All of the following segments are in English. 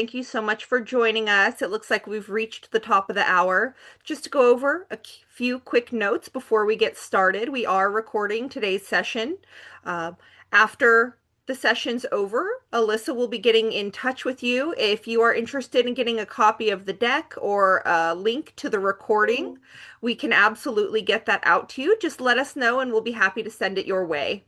Thank you so much for joining us. It looks like we've reached the top of the hour. Just to go over a few quick notes before we get started, we are recording today's session. Uh, After the session's over, Alyssa will be getting in touch with you. If you are interested in getting a copy of the deck or a link to the recording, we can absolutely get that out to you. Just let us know and we'll be happy to send it your way.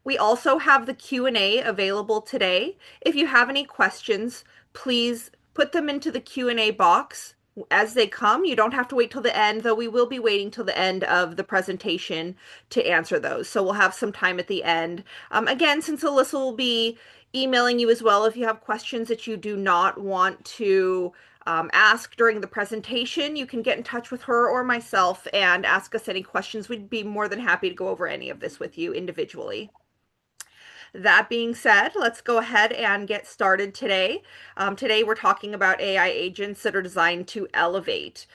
We also have the Q&A available today. If you have any questions, please put them into the Q&A box as they come. You don't have to wait till the end, though we will be waiting till the end of the presentation to answer those. So we'll have some time at the end. Again, since Alyssa will be emailing you as well, if you have questions that you do not want to ask during the presentation, you can get in touch with her or myself and ask us any questions. We'd be more than happy to go over any of this with you individually. That being said, let's go ahead and get started today. Today we're talking about AI agents that are designed to elevate.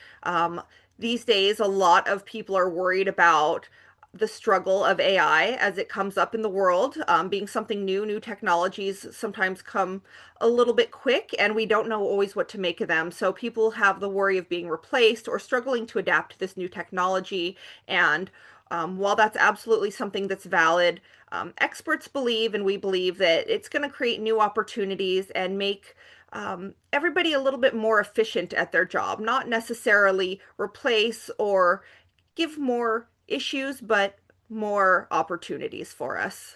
These days, a lot of people are worried about the struggle of AI as it comes up in the world. Being something new technologies sometimes come a little bit quick and we don't know always what to make of them. So people have the worry of being replaced or struggling to adapt to this new technology. And while that's absolutely something that's valid, experts believe, and we believe, that it's going to create new opportunities and make everybody a little bit more efficient at their job, not necessarily replace or give more issues, but more opportunities for us.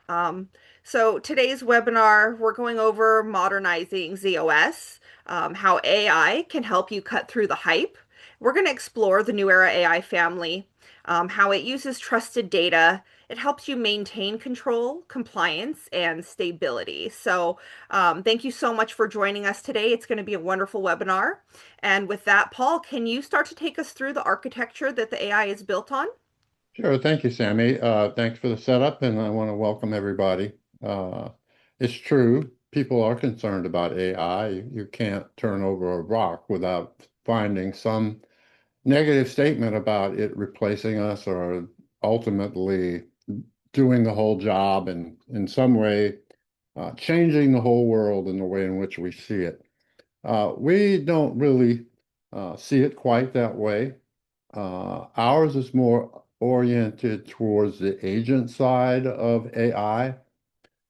Um, so today's webinar, we're going over modernizing ZOS, how AI can help you cut through the hype. We're going to explore the NewEra AI family, how it uses trusted data. It helps you maintain control, compliance, and stability. So thank you so much for joining us today. It's going to be a wonderful webinar. And with that, Paul, can you start to take us through the architecture that the AI is built on? Sure. Thank you, Sammy. Thanks for the setup, and I want to welcome everybody. Uh, it's true, people are concerned about AI. You can't turn over a rock without finding some negative statement about it replacing us or ultimately doing the whole job and in some way changing the whole world in the way in which we see it. We don't really see it quite that way. Ours is more oriented towards the agent side of AI,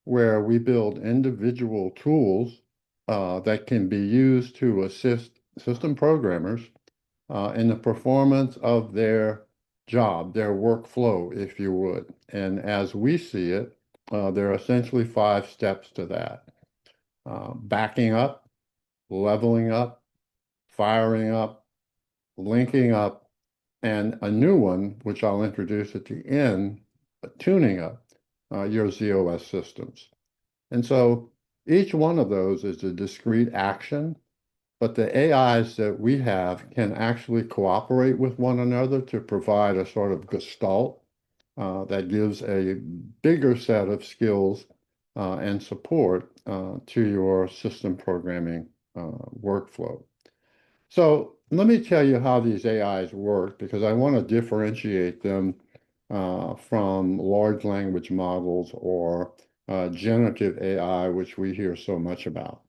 where we build individual tools that can be used to assist system programmers in the performance of their job, their workflow, if you would. And as we see it, there are essentially 5 steps to that. Backing up, leveling up, firing up, linking up, and a new one, which I'll introduce at the end, tuning up your ZOS systems. And so each one of those is a discrete action, but the AIs that we have can actually cooperate with one another to provide a sort of gestalt that gives a bigger set of skills and support to your system programming workflow. So let me tell you how these AIs work, because I want to differentiate them from large language models or generative AI, which we hear so much about.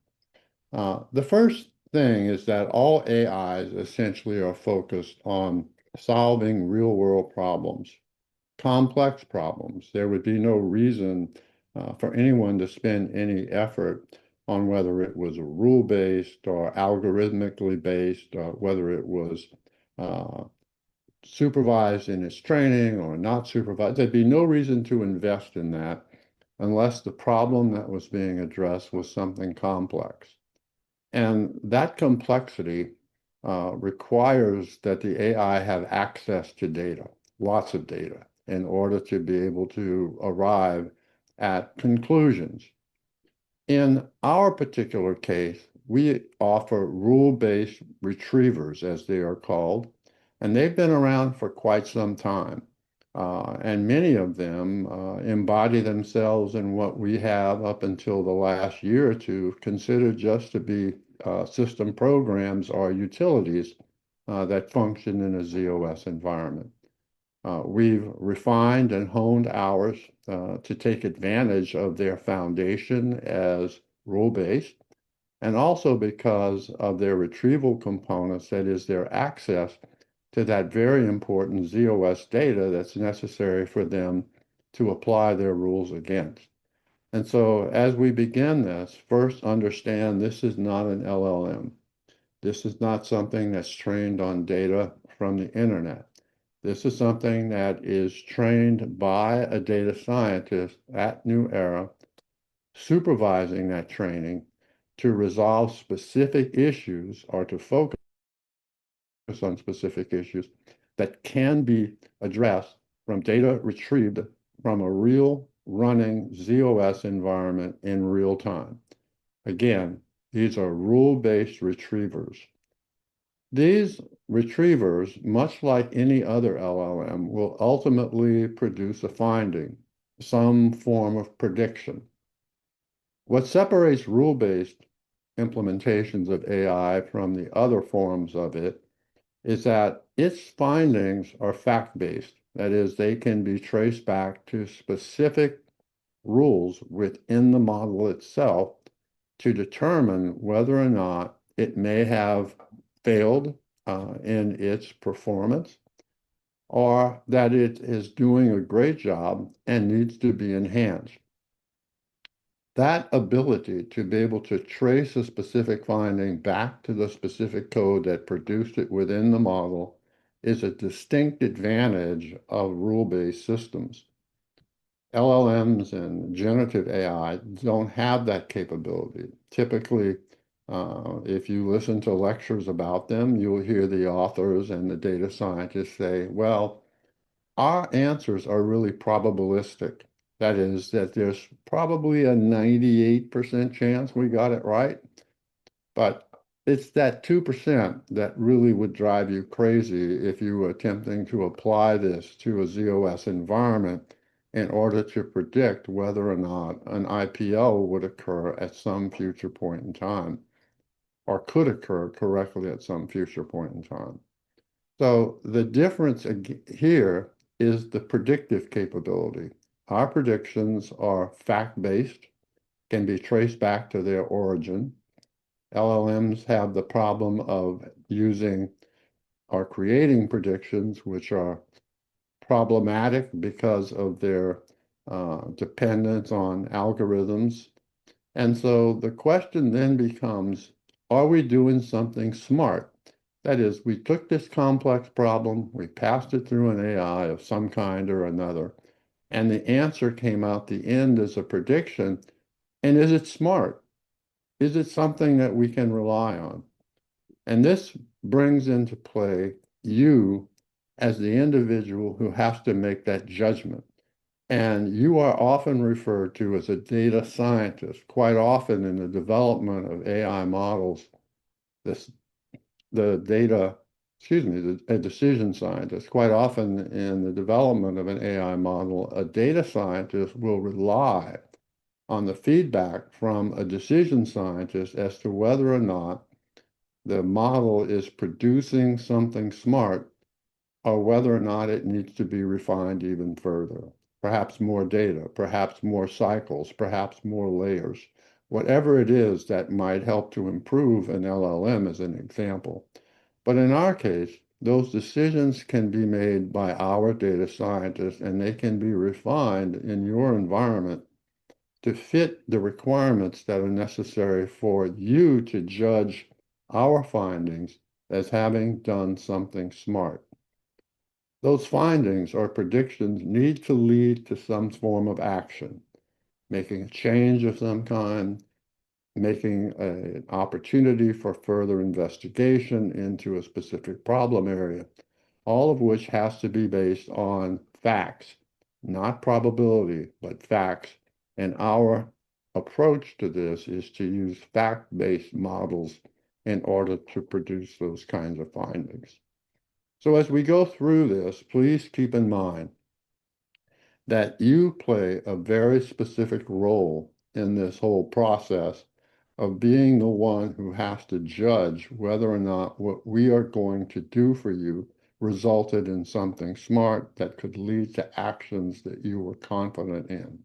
The first thing is that all AIs essentially are focused on solving real-world problems, complex problems. There would be no reason for anyone to spend any effort on whether it was rule-based or algorithmically based, or whether it was uh, supervised in its training or not supervised. There'd be no reason to invest in that unless the problem that was being addressed was something complex. And that complexity requires that the AI have access to data, lots of data, in order to be able to arrive at conclusions. In our particular case, we offer rule-based retrievers, as they are called, and they've been around for quite some time. And many of them embody themselves in what we have up until the last year or two considered just to be system programs or utilities that function in a ZOS environment. We've refined and honed ours to take advantage of their foundation as rule-based, and also because of their retrieval components, that is, their access to that very important ZOS data that's necessary for them to apply their rules against. And so as we begin this, first understand this is not an LLM. This is not something that's trained on data from the internet. This is something that is trained by a data scientist at NewEra, supervising that training to resolve specific issues or to focus on specific issues that can be addressed from data retrieved from a real running ZOS environment in real time. Again, these are rule-based retrievers. These retrievers, much like any other LLM, will ultimately produce a finding, some form of prediction. What separates rule-based implementations of AI from the other forms of it is that its findings are fact-based. That is, they can be traced back to specific rules within the model itself to determine whether or not it may have failed in its performance or that it is doing a great job and needs to be enhanced. That ability to be able to trace a specific finding back to the specific code that produced it within the model is a distinct advantage of rule-based systems. LLMs and generative AI don't have that capability. Typically, if you listen to lectures about them, you'll hear the authors and the data scientists say, well, our answers are really probabilistic. That is, that there's probably a 98% chance we got it right, but it's that 2% that really would drive you crazy if you were attempting to apply this to a ZOS environment in order to predict whether or not an IPL would occur at some future point in time or could occur correctly at some future point in time. So the difference here is the predictive capability. Our predictions are fact-based, can be traced back to their origin. LLMs have the problem of using or creating predictions which are problematic because of their dependence on algorithms. And so the question then becomes, are we doing something smart? That is, we took this complex problem, we passed it through an AI of some kind or another, and the answer came out the end as a prediction. And is it smart? Is it something that we can rely on? And this brings into play you as the individual who has to make that judgment. And you are often referred to as a data scientist. Quite often in the development of AI models, this the data, excuse me, a decision scientist. Quite often in the development of an AI model, a data scientist will rely on the feedback from a decision scientist as to whether or not the model is producing something smart or whether or not it needs to be refined even further. Perhaps more data, perhaps more cycles, perhaps more layers. Whatever it is that might help to improve an LLM as an example. But in our case, those decisions can be made by our data scientists and they can be refined in your environment to fit the requirements that are necessary for you to judge our findings as having done something smart. Those findings or predictions need to lead to some form of action, making a change of some kind, making an opportunity for further investigation into a specific problem area, all of which has to be based on facts, not probability, but facts. And our approach to this is to use fact-based models in order to produce those kinds of findings. So as we go through this, please keep in mind that you play a very specific role in this whole process of being the one who has to judge whether or not what we are going to do for you resulted in something smart that could lead to actions that you were confident in.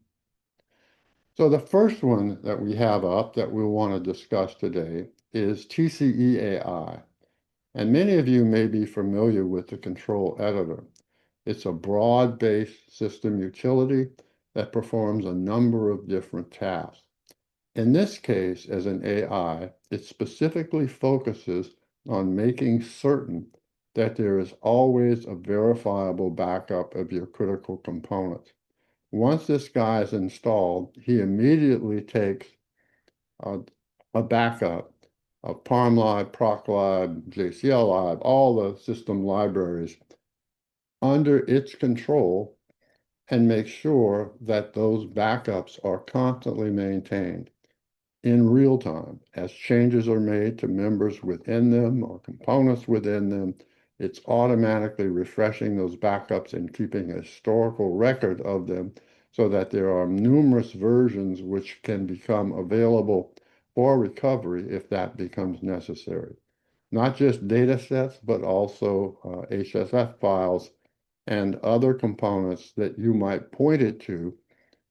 So the first one that we have up that we'll want to discuss today is TCE AI. And many of you may be familiar with the control editor. It's a broad-based system utility that performs a number of different tasks. In this case, as an AI, it specifically focuses on making certain that there is always a verifiable backup of your critical components. Once this guy is installed, he immediately takes a, a backup of ParmLib, ProcLib, JCLlib, all the system libraries under its control and makes sure that those backups are constantly maintained in real time. As changes are made to members within them or components within them, it's automatically refreshing those backups and keeping a historical record of them so that there are numerous versions which can become available for recovery if that becomes necessary. Not just data sets, but also HSF files and other components that you might point it to,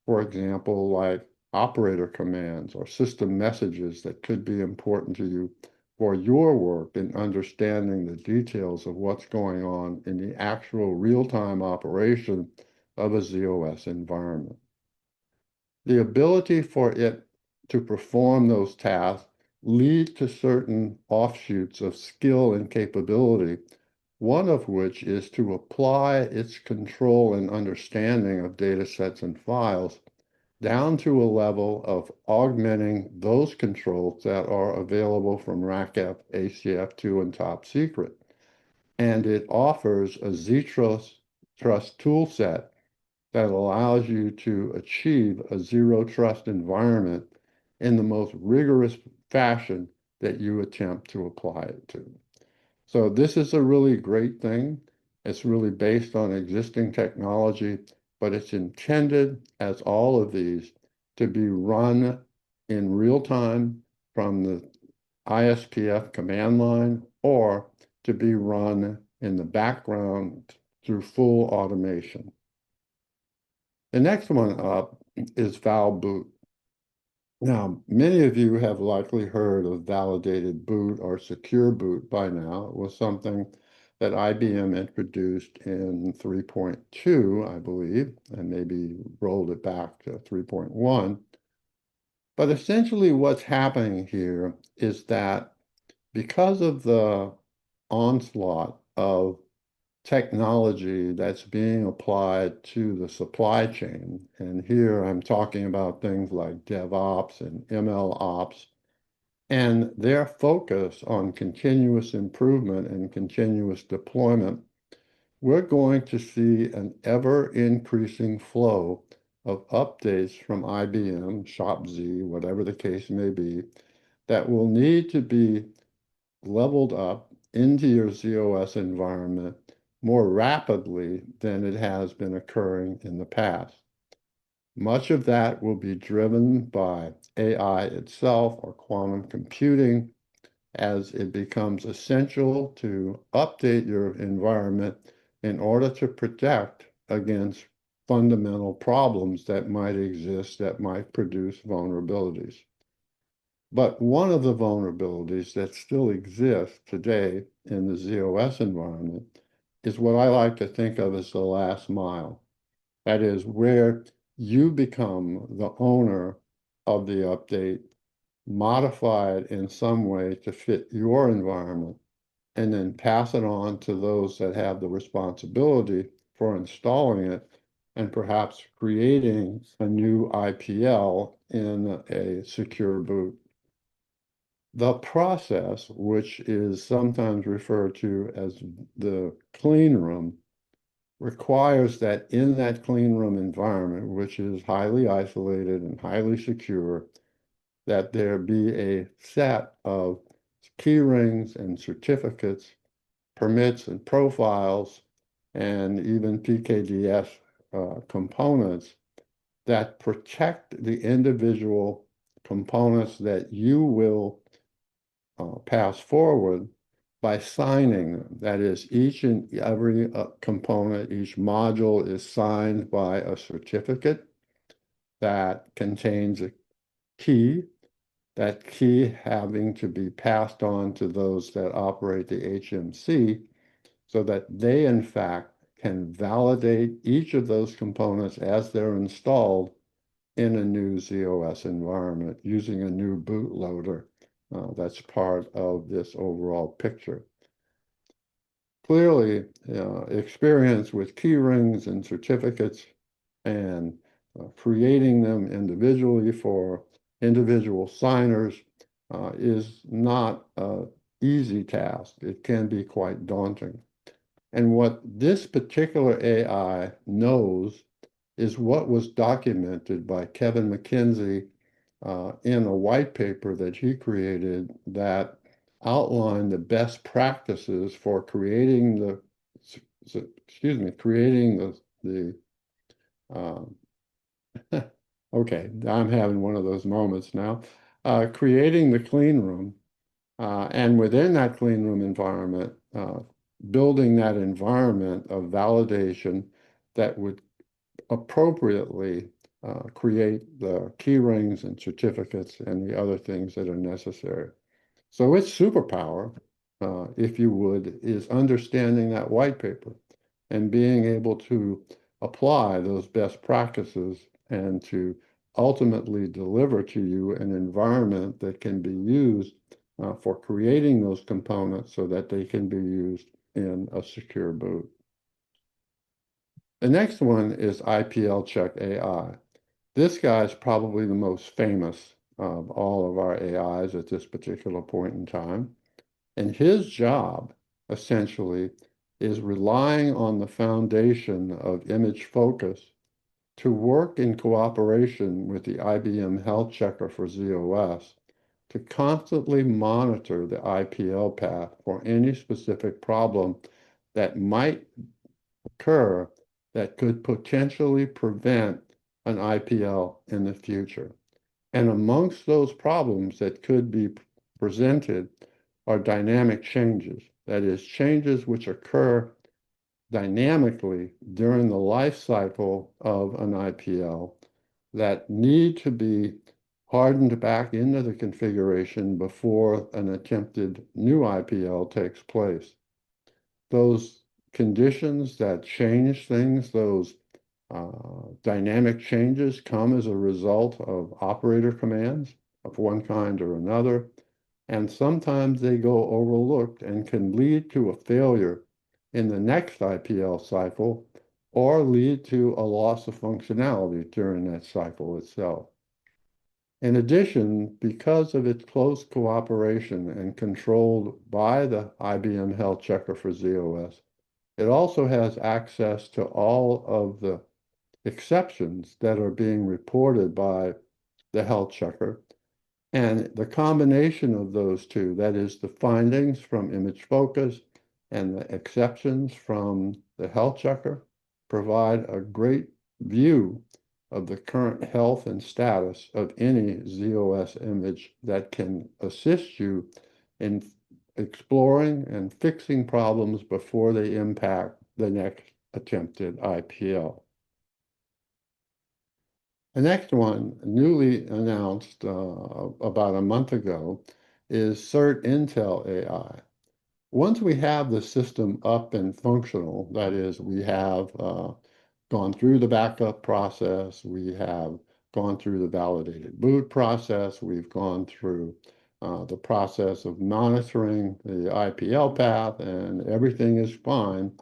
for example, like operator commands or system messages that could be important to you for your work in understanding the details of what's going on in the actual real-time operation of a ZOS environment. The ability for it to perform those tasks lead to certain offshoots of skill and capability, one of which is to apply its control and understanding of data sets and files down to a level of augmenting those controls that are available from RACF, ACF2, and Top Secret. And it offers a Trust tool set that allows you to achieve a zero trust environment in the most rigorous fashion that you attempt to apply it to. So this is a really great thing. It's really based on existing technology, but it's intended, as all of these, to be run in real time from the ISPF command line or to be run in the background through full automation. The next one up is Val Boot. Now, many of you have likely heard of validated boot or secure boot by now. It was something that IBM introduced in 3.2, I believe, and maybe rolled it back to 3.1. But essentially what's happening here is that because of the onslaught of technology that's being applied to the supply chain. And here I'm talking about things like DevOps and ML ops and their focus on continuous improvement and continuous deployment. We're going to see an ever increasing flow of updates from IBM, ShopZ, whatever the case may be, that will need to be leveled up into your ZOS environment more rapidly than it has been occurring in the past. Much of that will be driven by AI itself or quantum computing as it becomes essential to update your environment in order to protect against fundamental problems that might exist that might produce vulnerabilities. But one of the vulnerabilities that still exists today in the ZOS environment is what I like to think of as the last mile. That is where you become the owner of the update, modify it in some way to fit your environment, and then pass it on to those that have the responsibility for installing it and perhaps creating a new IPL in a secure boot. The process, which is sometimes referred to as the clean room, requires that in that clean room environment, which is highly isolated and highly secure, that there be a set of key rings and certificates, permits and profiles, and even PKDS components that protect the individual components that you will pass forward by signing them. That is, each and every component, each module is signed by a certificate that contains a key, that key having to be passed on to those that operate the HMC so that they, in fact, can validate each of those components as they're installed in a new ZOS environment using a new bootloader that's part of this overall picture. Clearly, experience with key rings and certificates and creating them individually for individual signers is not an easy task. It can be quite daunting. And what this particular AI knows is what was documented by Kevin McKinsey in a white paper that he created that outlined the best practices for creating creating the um, okay, I'm having one of those moments now, creating the clean room, and within that clean room environment, building that environment of validation that would appropriately create the key rings and certificates and the other things that are necessary. So its superpower, if you would, is understanding that white paper and being able to apply those best practices and to ultimately deliver to you an environment that can be used for creating those components so that they can be used in a secure boot. The next one is IPL Check AI. This guy is probably the most famous of all of our AIs at this particular point in time. And his job, essentially, is relying on the foundation of image focus to work in cooperation with the IBM Health Checker for ZOS to constantly monitor the IPL path for any specific problem that might occur that could potentially prevent an IPL in the future. And amongst those problems that could be presented are dynamic changes. That is, changes which occur dynamically during the life cycle of an IPL that need to be hardened back into the configuration before an attempted new IPL takes place. Those conditions that change things, those dynamic changes come as a result of operator commands of one kind or another, and sometimes they go overlooked and can lead to a failure in the next IPL cycle or lead to a loss of functionality during that cycle itself. In addition, because of its close cooperation and controlled by the IBM Health Checker for ZOS, it also has access to all of the exceptions that are being reported by the health checker. And the combination of those two, that is the findings from image focus and the exceptions from the health checker, provide a great view of the current health and status of any ZOS image that can assist you in exploring and fixing problems before they impact the next attempted IPL. The next one, newly announced about a month ago, is CERT Intel AI. Once we have the system up and functional, that is, we have gone through the backup process, we have gone through the validated boot process, we've gone through the process of monitoring the IPL path, and everything is fine,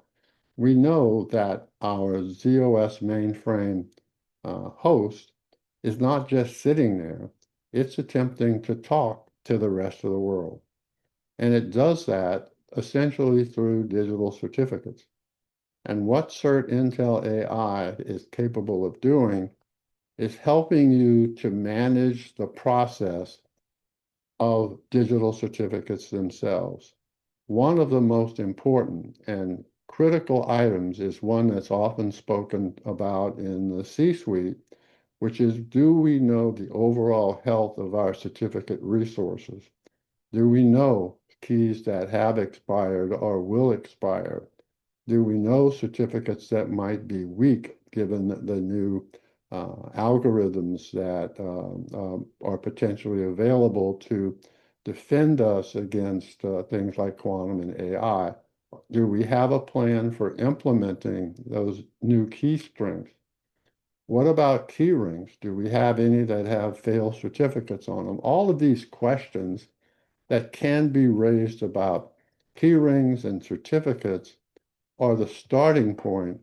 we know that our ZOS mainframe host is not just sitting there, it's attempting to talk to the rest of the world. And it does that essentially through digital certificates. And what CERT Intel AI is capable of doing is helping you to manage the process of digital certificates themselves. One of the most important and critical items is one that's often spoken about in the C-suite, which is, do we know the overall health of our certificate resources? Do we know keys that have expired or will expire? Do we know certificates that might be weak given the new algorithms that are potentially available to defend us against things like quantum and AI. Do we have a plan for implementing those new key strengths? What about key rings? Do we have any that have fail certificates on them? All of these questions that can be raised about key rings and certificates are the starting point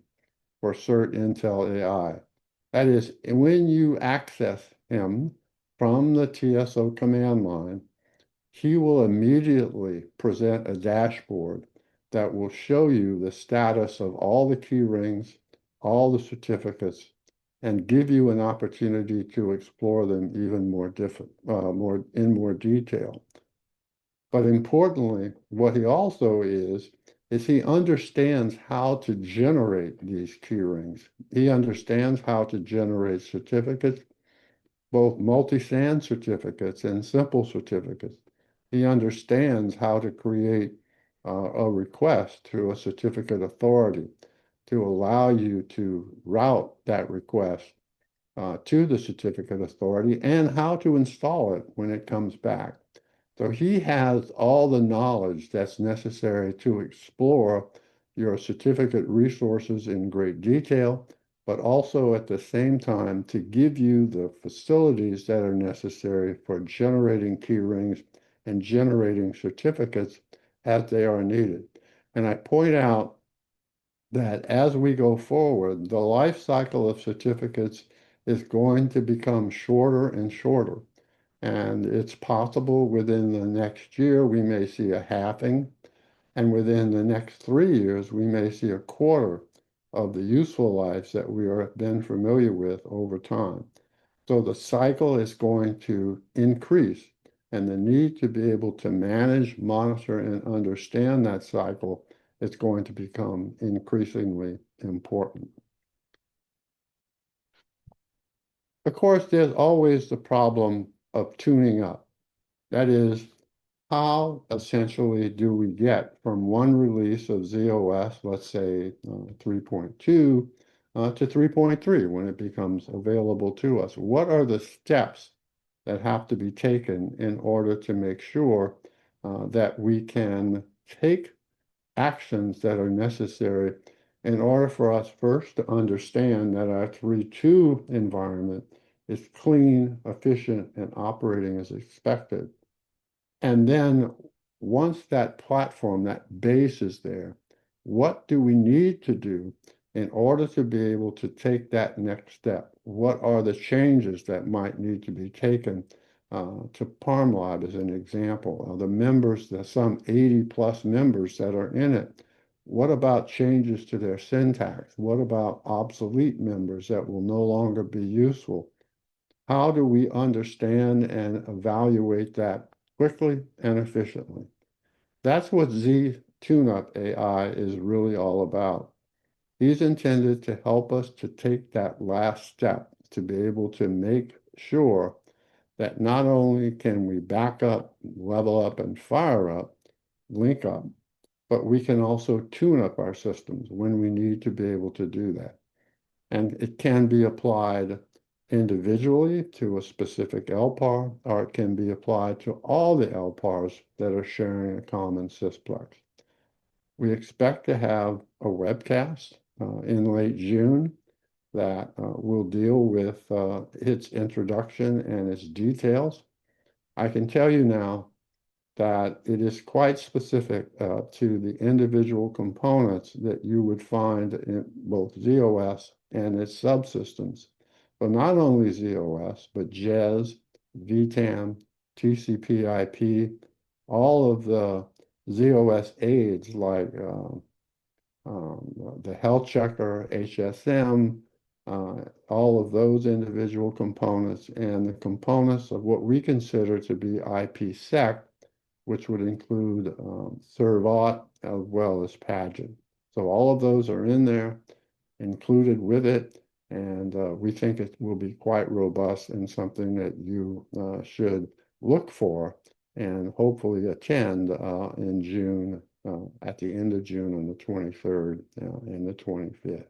for Cert Intel AI. That is, when you access him from the TSO command line, he will immediately present a dashboard that will show you the status of all the key rings, all the certificates, and give you an opportunity to explore them even more detail. But importantly, what he also is he understands how to generate these key rings. He understands how to generate certificates, both multi-SAN certificates and simple certificates. He understands how to create a request to a certificate authority to allow you to route that request to the certificate authority and how to install it when it comes back. So he has all the knowledge that's necessary to explore your certificate resources in great detail, but also at the same time to give you the facilities that are necessary for generating key rings and generating certificates as they are needed. And I point out that as we go forward, the life cycle of certificates is going to become shorter and shorter. And it's possible within the next year, we may see a halving. And within the next 3 years, we may see a quarter of the useful lives that we have been familiar with over time. So the cycle is going to increase, and the need to be able to manage, monitor, and understand that cycle is going to become increasingly important. Of course, there's always the problem of tuning up. That is, how essentially do we get from one release of ZOS, let's say 3.2, to 3.3 when it becomes available to us? What are the steps that have to be taken in order to make sure that we can take actions that are necessary in order for us first to understand that our 3.2 environment is clean, efficient, and operating as expected. And then once that platform, that base is there, what do we need to do in order to be able to take that next step? What are the changes that might need to be taken to ParmLab as an example? The members, the some 80 plus members that are in it, what about changes to their syntax? What about obsolete members that will no longer be useful? How do we understand and evaluate that quickly and efficiently? That's what Z TuneUp AI is really all about. He's intended to help us to take that last step to be able to make sure that not only can we back up, level up, and fire up, link up, but we can also tune up our systems when we need to be able to do that. And it can be applied individually to a specific LPAR, or it can be applied to all the LPARs that are sharing a common sysplex. We expect to have a webcast in late June that will deal with its introduction and its details. I can tell you now that it is quite specific to the individual components that you would find in both ZOS and its subsystems. But not only ZOS, but JES, VTAM, TCP/IP, all of the ZOS aids like the health checker, HSM, all of those individual components, and the components of what we consider to be IPsec, which would include Servaught as well as Paget. So all of those are in there, included with it, and we think it will be quite robust and something that you should look for and hopefully attend in June, at the end of June on the 23rd and the 25th.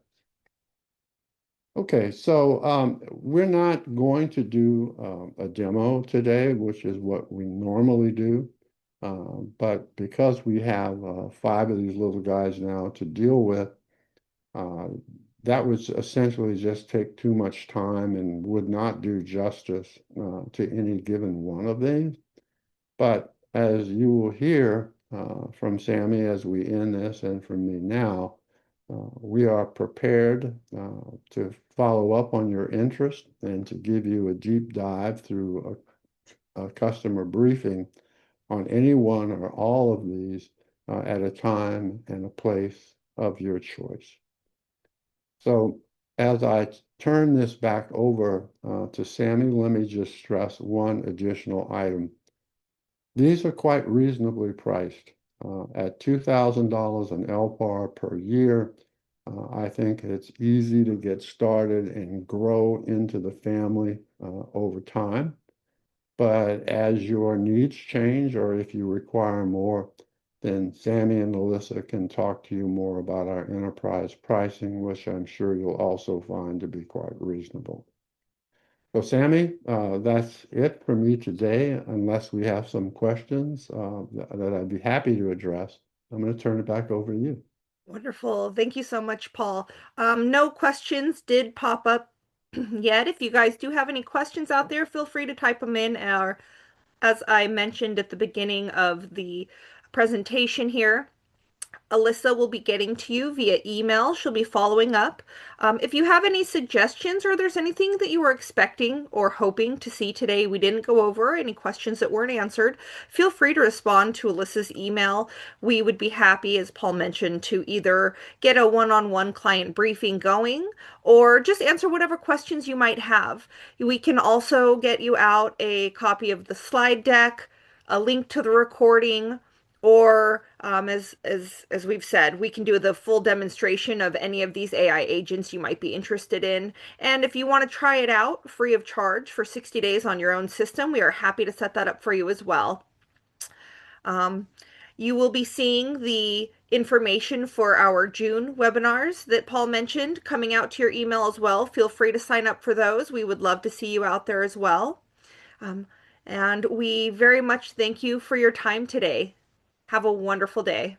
Okay, so we're not going to do a demo today, which is what we normally do. But because we have five of these little guys now to deal with, uh, that would essentially just take too much time and would not do justice to any given one of these. But as you will hear from Sammy as we end this and from me now, we are prepared to follow up on your interest and to give you a deep dive through a customer briefing on any one or all of these at a time and a place of your choice. So as I turn this back over to Sammy, let me just stress one additional item. These are quite reasonably priced. At $2,000 an LPAR per year, I think it's easy to get started and grow into the family over time. But as your needs change, or if you require more, then Sammy and Alyssa can talk to you more about our enterprise pricing, which I'm sure you'll also find to be quite reasonable. So Sammy, that's it for me today, unless we have some questions that I'd be happy to address. I'm going to turn it back over to you. Wonderful. Thank you so much, Paul. No questions did pop up yet. If you guys do have any questions out there, feel free to type them in. Or, as I mentioned at the beginning of the presentation here, Alyssa will be getting to you via email. She'll be following up. If you have any suggestions or there's anything that you were expecting or hoping to see today we didn't go over, any questions that weren't answered, feel free to respond to Alyssa's email. We would be happy, as Paul mentioned, to either get a one-on-one client briefing going or just answer whatever questions you might have. We can also get you out a copy of the slide deck, a link to the recording, or as we've said, we can do the full demonstration of any of these AI agents you might be interested in. And if you want to try it out free of charge for 60 days on your own system, we are happy to set that up for you as well. Um, you will be seeing the information for our June webinars that Paul mentioned coming out to your email as well. Feel free to sign up for those. We would love to see you out there as well. Um, and we very much thank you for your time today. Have a wonderful day.